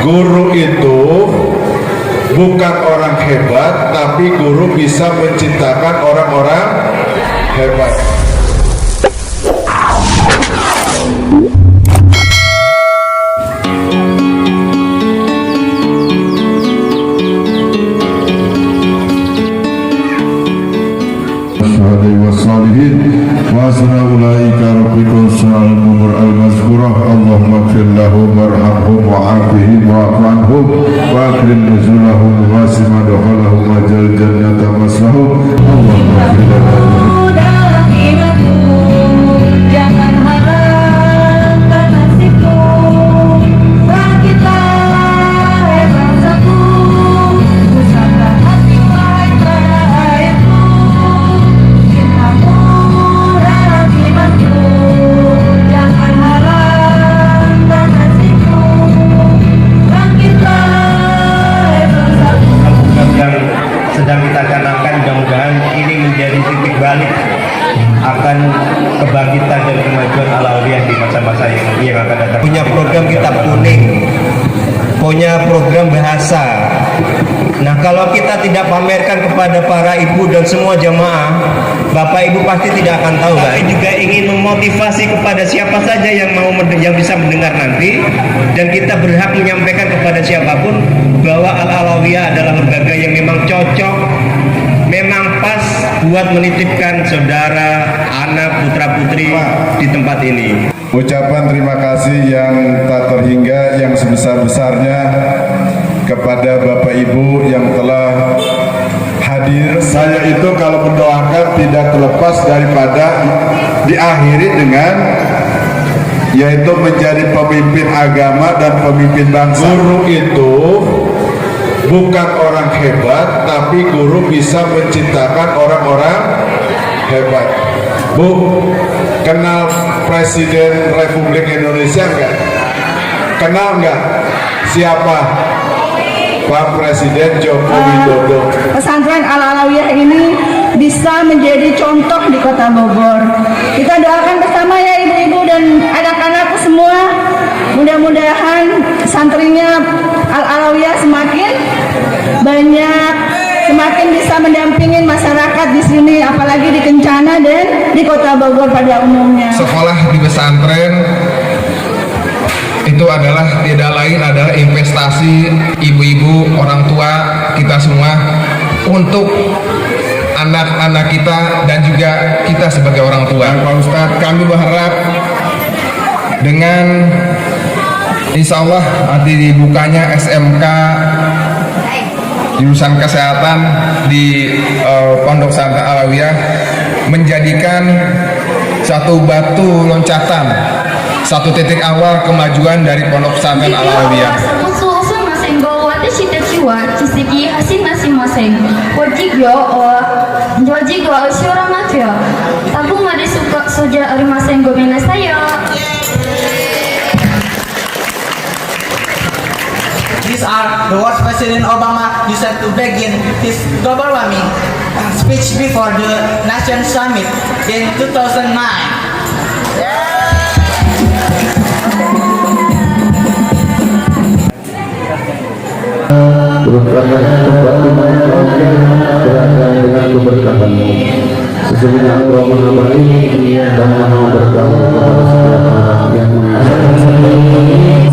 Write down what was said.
Guru itu bukan orang hebat, tapi guru bisa menciptakan orang-orang hebat. Allahumma ighfir lahum warhamhum wa'afihim wa'fu anhum wa akrim nuzulahum wa wasi' madkhalahum waj'al jannata maswahum. Allahumma ighfir lahum. Jangan harapkan nasibmu, bangkitlah hai bangsaku, usahkan hati wahai rakyatku, cintamu dalam imanku. Jangan harapkan nasibmu, bangkitlah hai bangsaku. Yang sedang kita canangkan, mudah-mudahan ini menjadi titik balik akan kebangkitan dan kemajuan Alawiyah di masa-masa yang akan datang. Punya program kitab kuning, punya program bahasa. Nah, kalau kita tidak pamerkan kepada para ibu dan semua jamaah, bapak ibu pasti tidak akan tahu. Kami juga ingin memotivasi kepada siapa saja yang bisa mendengar nanti, dan kita berhak menyampaikan kepada siapapun bahwa Al-Alawiyah adalah lembaga yang memang cocok, memang pas buat menitipkan saudara, anak, putra-putri di tempat ini. Ucapan terima kasih yang tak terhingga, yang sebesar-besarnya kepada Bapak Ibu yang telah hadir. Saya itu kalau mendoakan tidak terlepas daripada diakhiri dengan yaitu menjadi pemimpin agama dan pemimpin bangsa. Guru itu bukan orang hebat, tapi guru bisa menciptakan orang-orang hebat. Bu, kenal Presiden Republik Indonesia enggak? Kenal enggak? Siapa? Pak Presiden Joko Widodo. Pesantren Al-Alawiyah ini bisa menjadi contoh di Kota Bogor. Kita doakan bersama ya ibu-ibu dan anak-anakku semua. Mudah-mudahan santrinya Al-Alawiyah semakin banyak, semakin bisa mendampingin masyarakat di sini, apalagi di Kencana dan di Kota Bogor pada umumnya. Sekolah di pesantren itu adalah tidak lain adalah investasi ibu-ibu, orang tua kita semua untuk anak-anak kita dan juga kita sebagai orang tua. Pak Ustadz, kami berharap dengan insya Allah nanti dibukanya SMK jurusan kesehatan di Pondok Pesantren Alawiyah menjadikan satu batu loncatan, satu titik awal kemajuan dari Pondok Pesantren Alawiyah. These are the words President Obama used to begin his global warming speech before the Nation Summit in 2009. Turunkanlah kembali gerakan dengan keberkahan-Mu. Sesungguhnya Engkau Maha Baik dan Maha Berkawan kepada setiap orang yang mengasihi.